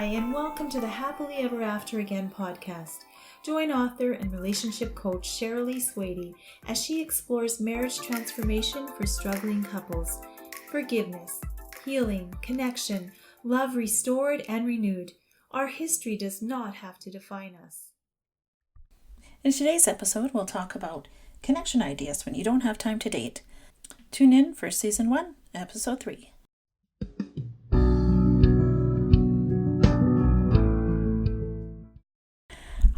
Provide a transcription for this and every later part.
Hi, and welcome to the Happily Ever After Again podcast. Join author and relationship coach Cheryl Swady as she explores marriage transformation for struggling couples, forgiveness, healing, connection, love restored and renewed. Our history does not have to define us. In today's episode, we'll talk about connection ideas when you don't have time to date. Tune in for Season 1, Episode 3.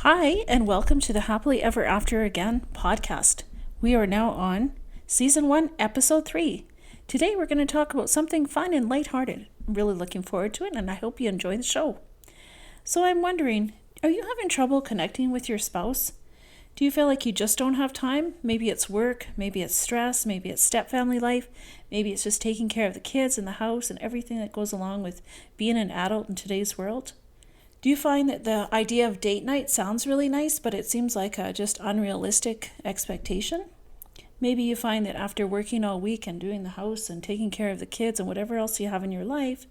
Hi, and welcome to the Happily Ever After Again podcast. We are now on Season 1, Episode 3. Today we're going to talk about something fun and lighthearted. I'm really looking forward to it, and I hope you enjoy the show. So I'm wondering, are you having trouble connecting with your spouse? Do you feel like you just don't have time? Maybe it's work, maybe it's stress, maybe it's step-family life, maybe it's just taking care of the kids and the house and everything that goes along with being an adult in today's world. Do you find that the idea of date night sounds really nice, but it seems like a just unrealistic expectation? Maybe you find that after working all week and doing the house and taking care of the kids and whatever else you have in your life,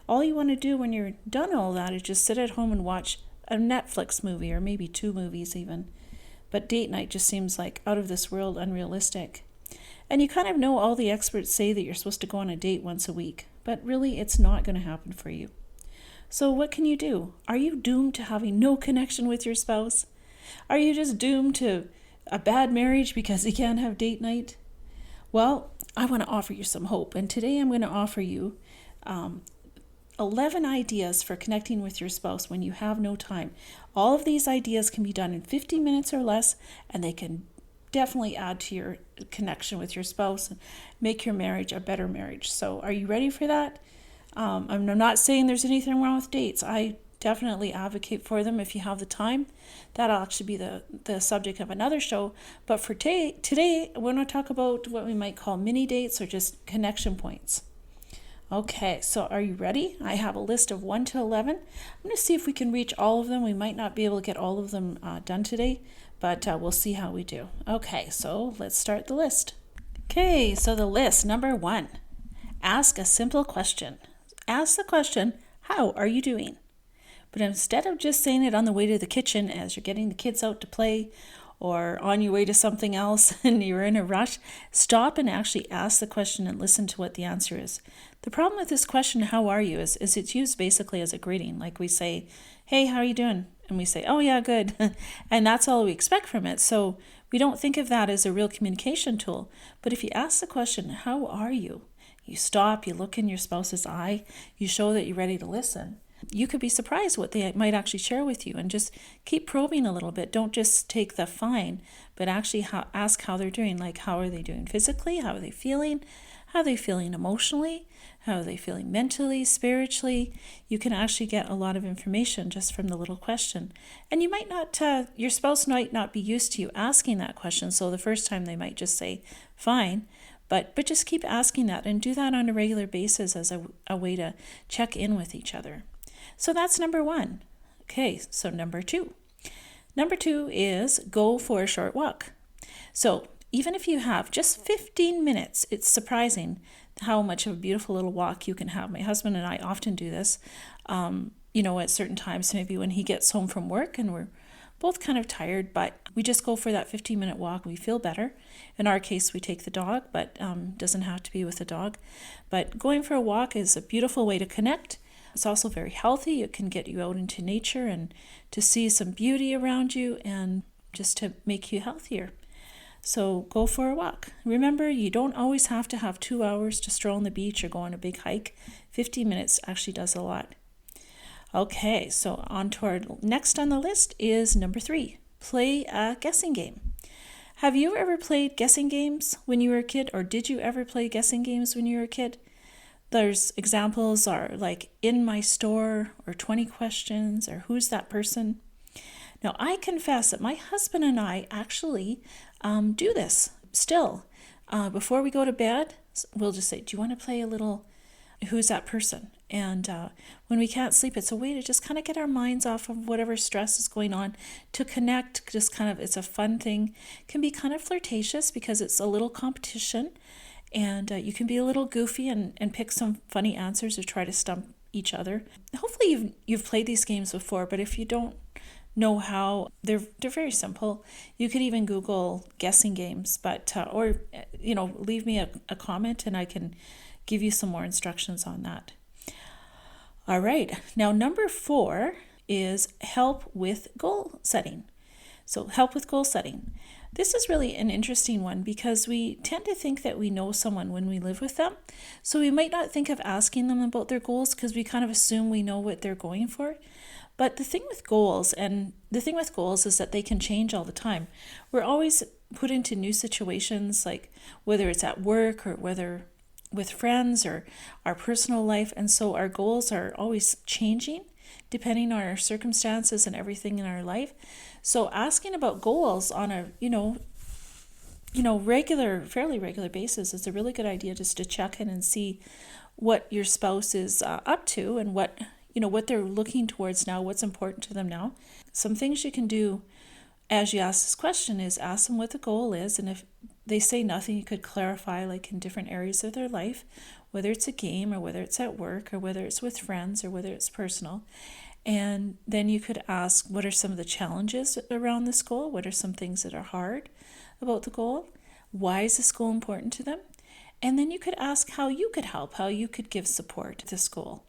all you want to do when you're done all that is just sit at home and watch a Netflix movie or maybe 2 movies even. But date night just seems like out of this world, unrealistic. And you kind of know all the experts say that you're supposed to go on a date once a week, but really it's not going to happen for you. So what can you do? Are you doomed to having no connection with your spouse? Are you just doomed to a bad marriage because you can't have date night? Well, I want to offer you some hope. And today I'm going to offer you 11 ideas for connecting with your spouse when you have no time. All of these ideas can be done in 15 minutes or less, and they can definitely add to your connection with your spouse and make your marriage a better marriage. So are you ready for that? I'm not saying there's anything wrong with dates. I definitely advocate for them if you have the time. That'll actually be the subject of another show. But for today, we're going to talk about what we might call mini dates or just connection points. Okay, so are you ready? I have a list of 1 to 11. I'm going to see if we can reach all of them. We might not be able to get all of them done today, but we'll see how we do. Okay, so let's start the list. Okay, so the list, number 1, ask a simple question. Ask the question, how are you doing? But instead of just saying it on the way to the kitchen as you're getting the kids out to play or on your way to something else and you're in a rush, stop and actually ask the question and listen to what the answer is. The problem with this question, how are you, is it's used basically as a greeting. Like we say, hey, how are you doing? And we say, oh yeah, good. And that's all we expect from it. So we don't think of that as a real communication tool. But if you ask the question, how are you? You stop, you look in your spouse's eye, you show that you're ready to listen. You could be surprised what they might actually share with you, and just keep probing a little bit. Don't just take the fine, but actually ask how they're doing. Like, how are they doing physically? How are they feeling? How are they feeling emotionally? How are they feeling mentally, spiritually? You can actually get a lot of information just from the little question. And you might not, your spouse might not be used to you asking that question. So the first time they might just say, fine. But just keep asking that and do that on a regular basis as a way to check in with each other. So that's number 1. Okay, so number 2. Number 2 is go for a short walk. So even if you have just 15 minutes, it's surprising how much of a beautiful little walk you can have. My husband and I often do this, at certain times, maybe when he gets home from work and we're both kind of tired, but we just go for that 15-minute walk. We feel better. In our case, we take the dog, but doesn't have to be with the dog. But going for a walk is a beautiful way to connect. It's also very healthy. It can get you out into nature and to see some beauty around you and just to make you healthier. So go for a walk. Remember, you don't always have to have 2 hours to stroll on the beach or go on a big hike. 15 minutes actually does a lot. Okay, so on to our next on the list is number 3, play a guessing game. Have you ever played guessing games when you were a kid, or did you ever play guessing games when you were a kid? There's examples are like In My Store or 20 Questions or Who's That Person? Now, I confess that my husband and I actually do this still. Before we go to bed, we'll just say, do you want to play a little Who's That Person? And when we can't sleep, it's a way to just kind of get our minds off of whatever stress is going on, to connect, just kind of, it's a fun thing. It can be kind of flirtatious because it's a little competition, and you can be a little goofy and pick some funny answers or try to stump each other. Hopefully you've played these games before, but if you don't know how, they're very simple. You could even Google guessing games, but or leave me a comment and I can give you some more instructions on that. All right, now number 4 is help with goal setting. So help with goal setting. This is really an interesting one because we tend to think that we know someone when we live with them. So we might not think of asking them about their goals because we kind of assume we know what they're going for. But the thing with goals is that they can change all the time. We're always put into new situations, like whether it's at work or whether with friends or our personal life. And so our goals are always changing depending on our circumstances and everything in our life. So asking about goals on a, fairly regular basis is a really good idea, just to check in and see what your spouse is up to and what they're looking towards now, what's important to them now. Some things you can do as you ask this question is ask them what the goal is, and if they say nothing, you could clarify, like in different areas of their life, whether it's a game or whether it's at work or whether it's with friends or whether it's personal. And then you could ask, what are some of the challenges around this goal? What are some things that are hard about the goal? Why is this goal important to them? And then you could ask how you could help, how you could give support to this goal.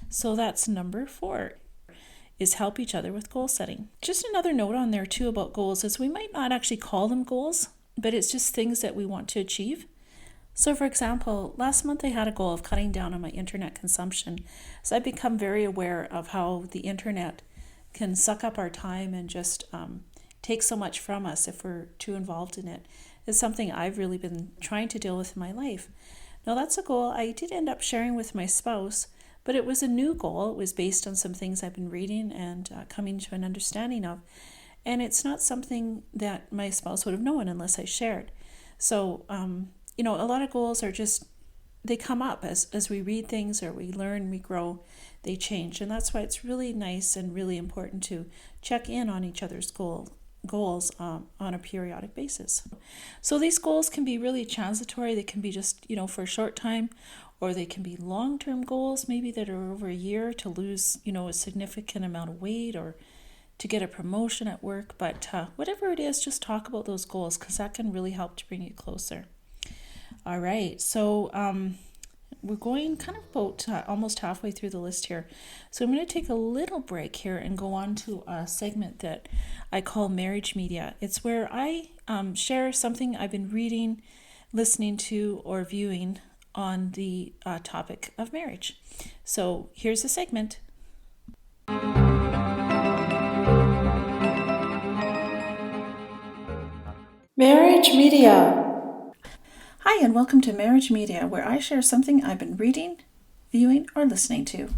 So that's number 4, is help each other with goal setting. Just another note on there too about goals is we might not actually call them goals, but it's just things that we want to achieve. So for example, last month I had a goal of cutting down on my internet consumption. So I've become very aware of how the internet can suck up our time and just take so much from us if we're too involved in it. It's something I've really been trying to deal with in my life. Now that's a goal I did end up sharing with my spouse, but it was a new goal. It was based on some things I've been reading and coming to an understanding of. And it's not something that my spouse would have known unless I shared. So, a lot of goals are just, they come up as we read things or we learn, we grow, they change. And that's why it's really nice and really important to check in on each other's goals on a periodic basis. So these goals can be really transitory. They can be just, for a short time, or they can be long-term goals, maybe that are over a year, to lose, a significant amount of weight or to get a promotion at work. But whatever it is, just talk about those goals because that can really help to bring you closer. All right, so we're going kind of about almost halfway through the list here. So I'm going to take a little break here and go on to a segment that I call Marriage Media. It's where I share something I've been reading, listening to, or viewing on the topic of marriage. So here's a segment. Marriage Media. Hi, and welcome to Marriage Media, where I share something I've been reading, viewing, or listening to.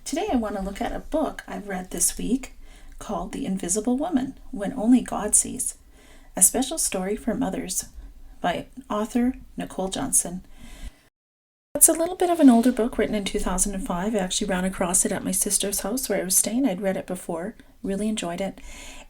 Today I want to look at a book I've read this week called The Invisible Woman, When Only God Sees, a special story for mothers by author Nicole Johnson. It's a little bit of an older book written in 2005. I actually ran across it at my sister's house where I was staying. I'd read it before, really enjoyed it.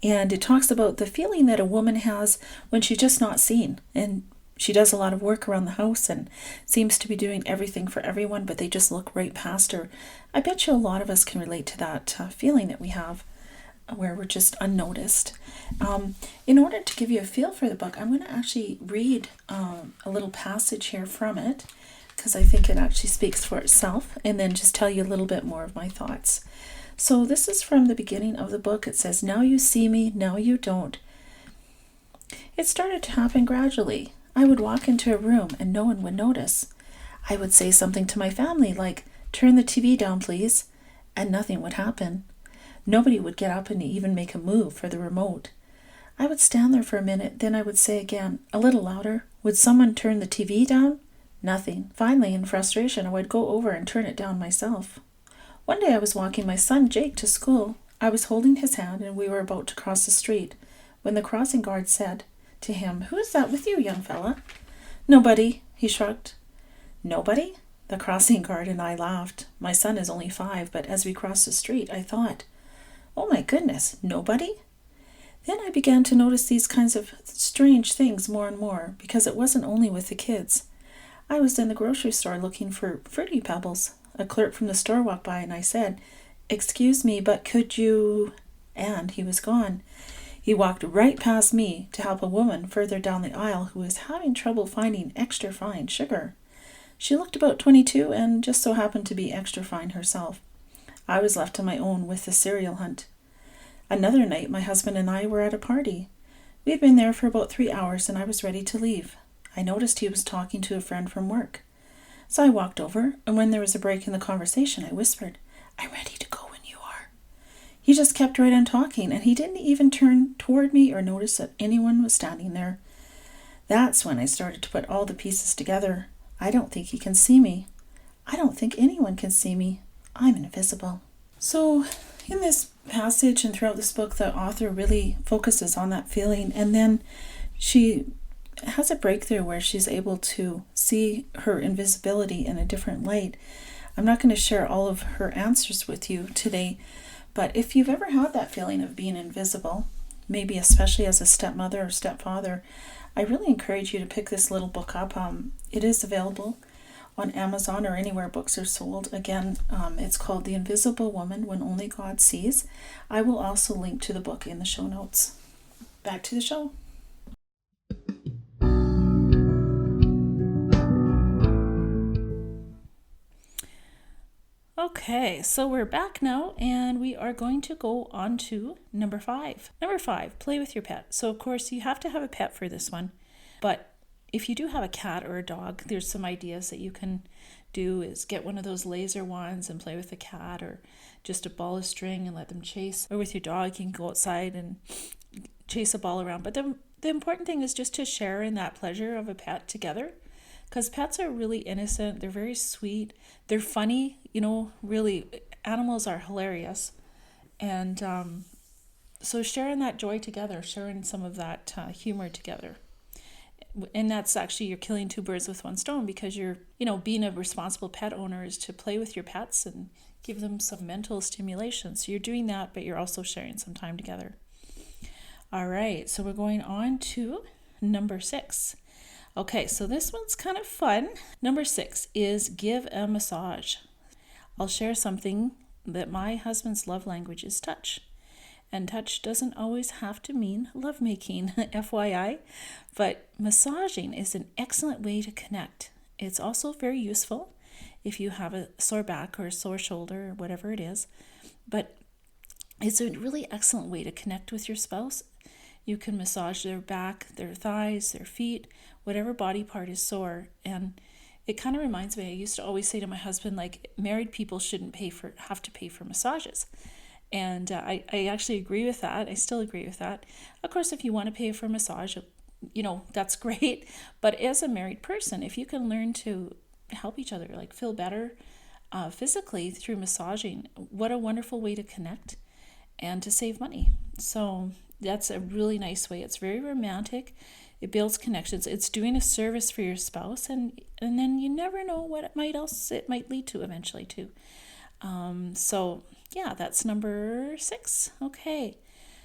And it talks about the feeling that a woman has when she's just not seen. And she does a lot of work around the house and seems to be doing everything for everyone, but they just look right past her. I bet you a lot of us can relate to that feeling that we have where we're just unnoticed. In order to give you a feel for the book, I'm going to actually read a little passage here from it, because I think it actually speaks for itself, and then just tell you a little bit more of my thoughts. So this is from the beginning of the book. It says, "Now you see me, now you don't." It started to happen gradually. I would walk into a room and no one would notice. I would say something to my family like, "Turn the TV down, please," and nothing would happen. Nobody would get up and even make a move for the remote. I would stand there for a minute, then I would say again, a little louder, "Would someone turn the TV down?" Nothing. Finally, in frustration, I would go over and turn it down myself. One day I was walking my son Jake to school. I was holding his hand and we were about to cross the street when the crossing guard said to him, "Who is that with you, young fella?" "Nobody," he shrugged. "Nobody?" The crossing guard and I laughed. My son is only 5, but as we crossed the street, I thought, oh my goodness, nobody? Then I began to notice these kinds of strange things more and more, because it wasn't only with the kids. I was in the grocery store looking for Fruity Pebbles. a clerk from the store walked by and I said, "Excuse me, but could you..." And he was gone. He walked right past me to help a woman further down the aisle who was having trouble finding extra fine sugar. She looked about 22 and just so happened to be extra fine herself. I was left on my own with the cereal hunt. Another night, my husband and I were at a party. We had been there for about 3 hours and I was ready to leave. I noticed he was talking to a friend from work. So I walked over, and when there was a break in the conversation, I whispered, "I'm ready to go when you are." He just kept right on talking, and he didn't even turn toward me or notice that anyone was standing there. That's when I started to put all the pieces together. I don't think he can see me. I don't think anyone can see me. I'm invisible. So in this passage and throughout this book, the author really focuses on that feeling, and then she has a breakthrough where she's able to see her invisibility in a different light. I'm not going to share all of her answers with you today, but if you've ever had that feeling of being invisible, maybe especially as a stepmother or stepfather, I really encourage you to pick this little book up. It is available on Amazon or anywhere books are sold. Again, it's called The Invisible Woman When Only God Sees. I will also link to the book in the show notes. Back to the show. Okay, so we're back now and we are going to go on to number 5. Number 5, play with your pet. So of course you have to have a pet for this one, but if you do have a cat or a dog, there's some ideas that you can do is get one of those laser wands and play with the cat, or just a ball of string and let them chase. Or with your dog, you can go outside and chase a ball around. But the important thing is just to share in that pleasure of a pet together, because pets are really innocent. They're very sweet. They're funny. Really, animals are hilarious. And so sharing that joy together, sharing some of that humor together. And that's actually, you're killing 2 birds with 1 stone, because you're, being a responsible pet owner is to play with your pets and give them some mental stimulation. So you're doing that, but you're also sharing some time together. All right, so we're going on to number 6. Okay, so this one's kind of fun. Number 6 is give a massage. I'll share something that my husband's love language is touch. And touch doesn't always have to mean lovemaking, FYI, but massaging is an excellent way to connect. It's also very useful if you have a sore back or a sore shoulder or whatever it is, but it's a really excellent way to connect with your spouse. You can massage their back, their thighs, their feet, whatever body part is sore. And it kind of reminds me, I used to always say to my husband, like, married people shouldn't have to pay for massages. And I actually agree with that. I still agree with that. Of course, if you want to pay for a massage, that's great. But as a married person, if you can learn to help each other, like feel better physically through massaging, what a wonderful way to connect and to save money. So that's a really nice way. It's very romantic. It builds connections. It's doing a service for your spouse, and then you never know what it might lead to eventually too. So yeah, that's number 6. Okay,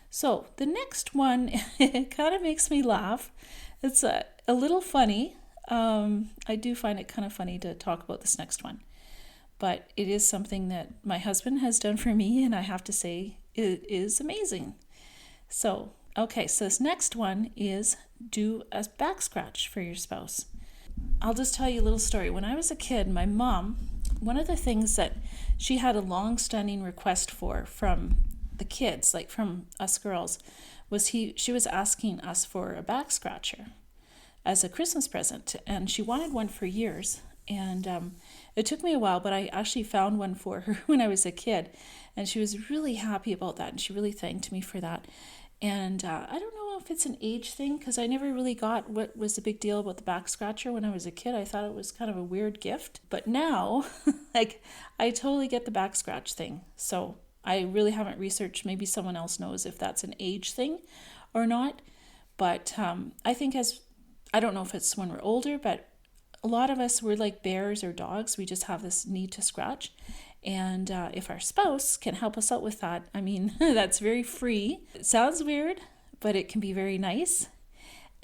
so the next one, it kind of makes me laugh. It's a little funny. I do find it kind of funny to talk about this next one, but it is something that my husband has done for me, and I have to say it is amazing. So, okay, so this next one is do a back scratch for your spouse. I'll just tell you a little story. When I was a kid, my mom, one of the things that she had a long-standing request from the kids, like from us girls, was she was asking us for a back scratcher as a Christmas present, and she wanted one for years. And it took me a while, but I actually found one for her when I was a kid, and she was really happy about that, and she really thanked me for that. And I don't know if it's an age thing, because I never really got what was the big deal about the back scratcher when I was a kid. I thought it was kind of a weird gift. But now, like, I totally get the back scratch thing. So I really haven't researched. Maybe someone else knows if that's an age thing or not. But I think I don't know if it's when we're older, but a lot of us, we're like bears or dogs. We just have this need to scratch. And if our spouse can help us out with that, I mean, that's very free. It sounds weird, but it can be very nice.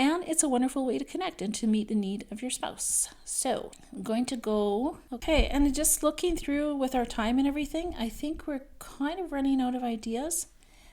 And it's a wonderful way to connect and to meet the need of your spouse. So I'm going to go, okay, and just looking through with our time and everything, I think we're kind of running out of ideas.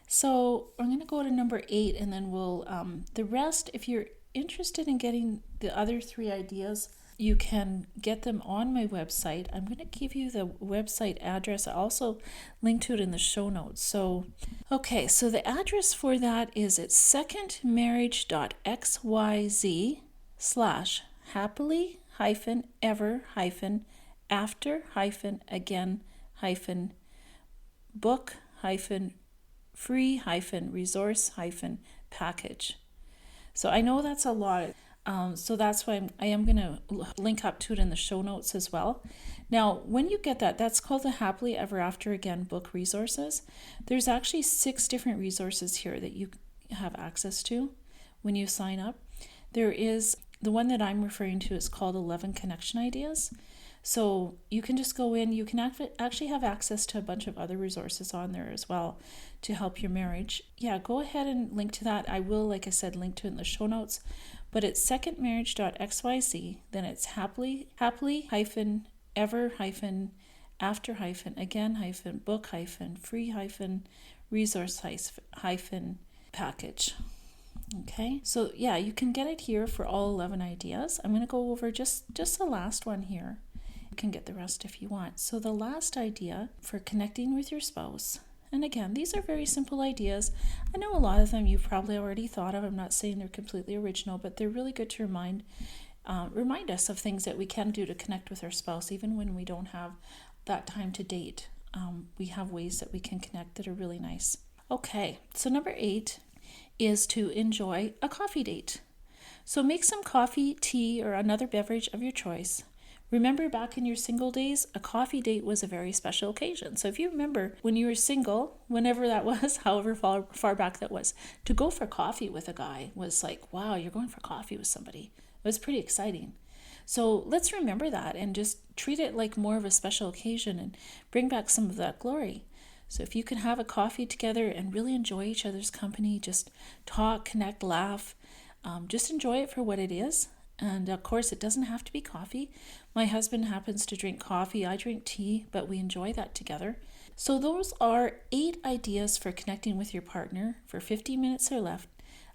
So I'm going to go to number 8, and then we'll, the rest, if you're interested in getting the other 3 ideas, you can get them on my website. I'm going to give you the website address. I also link to it in the show notes. So, okay, so the address for that is at secondmarriage.xyz/happily-ever-after-book-free-resource-package. So I know that's a lot. So that's why I am going to link up to it in the show notes as well. Now, when you get that, that's called the Happily Ever After Again book resources. There's actually 6 different resources here that you have access to when you sign up. There is the one that I'm referring to is called 11 Connection Ideas. So you can just go in, you can actually have access to a bunch of other resources on there as well to help your marriage. Yeah, go ahead and link to that. I will, like I said, link to it in the show notes. But it's secondmarriage.xyz, then it's happily-ever-after-book-free-resource-package. Okay, so yeah, you can get it here for all 11 ideas. I'm going to go over just the last one here. You can get the rest if you want. So the last idea for connecting with your spouse, and again, these are very simple ideas. I know a lot of them you've probably already thought of. I'm not saying they're completely original, but they're really good to remind us of things that we can do to connect with our spouse, even when we don't have that time to date. We have ways that we can connect that are really nice. Okay, so number 8 is to enjoy a coffee date. So make some coffee, tea, or another beverage of your choice. Remember back in your single days, a coffee date was a very special occasion. So if you remember when you were single, whenever that was, however far back that was, to go for coffee with a guy was like, wow, you're going for coffee with somebody. It was pretty exciting. So let's remember that and just treat it like more of a special occasion and bring back some of that glory. So if you can have a coffee together and really enjoy each other's company, just talk, connect, laugh, just enjoy it for what it is. And of course, it doesn't have to be coffee. My husband happens to drink coffee. I drink tea, but we enjoy that together. So those are 8 ideas for connecting with your partner for 15 minutes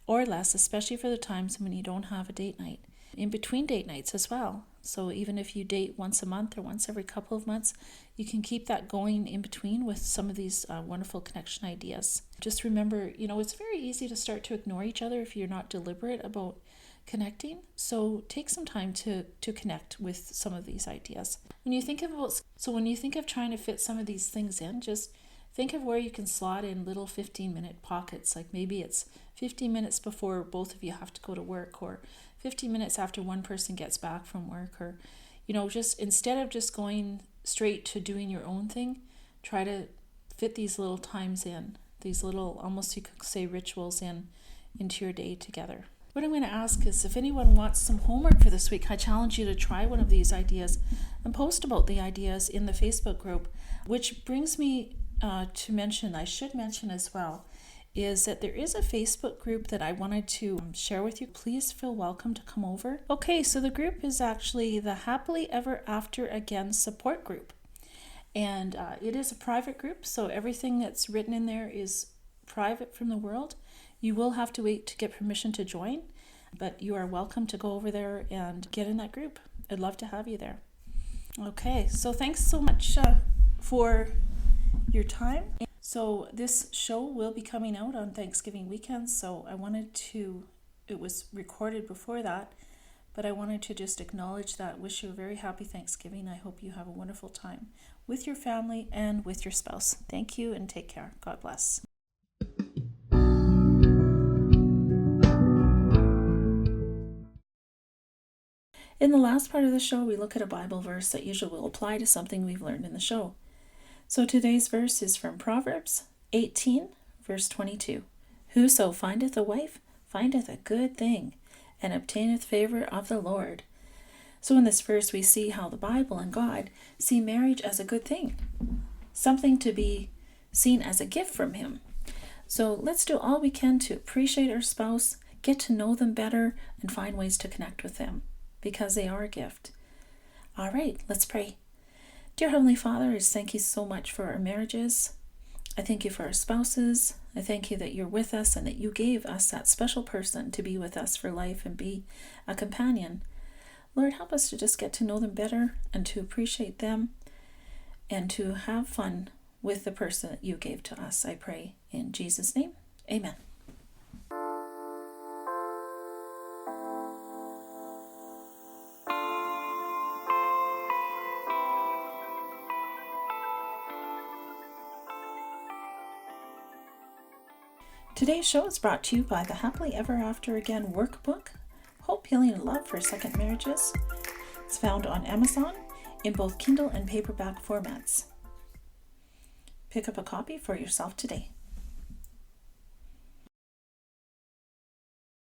or less, especially for the times when you don't have a date night. In between date nights as well. So even if you date once a month or once every couple of months, you can keep that going in between with some of these wonderful connection ideas. Just remember, it's very easy to start to ignore each other if you're not deliberate about connecting. So take some time to connect with some of these ideas. When you think of trying to fit some of these things in, just think of where you can slot in little 15-minute pockets. Like maybe it's 15 minutes before both of you have to go to work, or 15 minutes after one person gets back from work, or just instead of just going straight to doing your own thing, try to fit these little times in, these little, almost you could say, rituals into your day together. What I'm going to ask is if anyone wants some homework for this week, I challenge you to try one of these ideas and post about the ideas in the Facebook group, which brings me to mention, I should mention as well, is that there is a Facebook group that I wanted to share with you. Please feel welcome to come over. Okay, so the group is actually the Happily Ever After Again support group. And it is a private group, so everything that's written in there is private from the world. You will have to wait to get permission to join, but you are welcome to go over there and get in that group. I'd love to have you there. Okay, so thanks so much for your time. So this show will be coming out on Thanksgiving weekend, so it was recorded before that, but I wanted to just acknowledge that, wish you a very happy Thanksgiving. I hope you have a wonderful time with your family and with your spouse. Thank you and take care. God bless. In the last part of the show, we look at a Bible verse that usually will apply to something we've learned in the show. So today's verse is from Proverbs 18, verse 22. Whoso findeth a wife findeth a good thing, and obtaineth favor of the Lord. So in this verse, we see how the Bible and God see marriage as a good thing, something to be seen as a gift from Him. So let's do all we can to appreciate our spouse, get to know them better and find ways to connect with them because they are a gift. All right, let's pray. Dear Heavenly Father, I just thank you so much for our marriages. I thank you for our spouses. I thank you that you're with us and that you gave us that special person to be with us for life and be a companion. Lord, help us to just get to know them better and to appreciate them and to have fun with the person that you gave to us. I pray in Jesus' name. Amen. Today's show is brought to you by the Happily Ever After Again workbook, Hope, Healing, and Love for Second Marriages. It's found on Amazon in both Kindle and paperback formats. Pick up a copy for yourself today.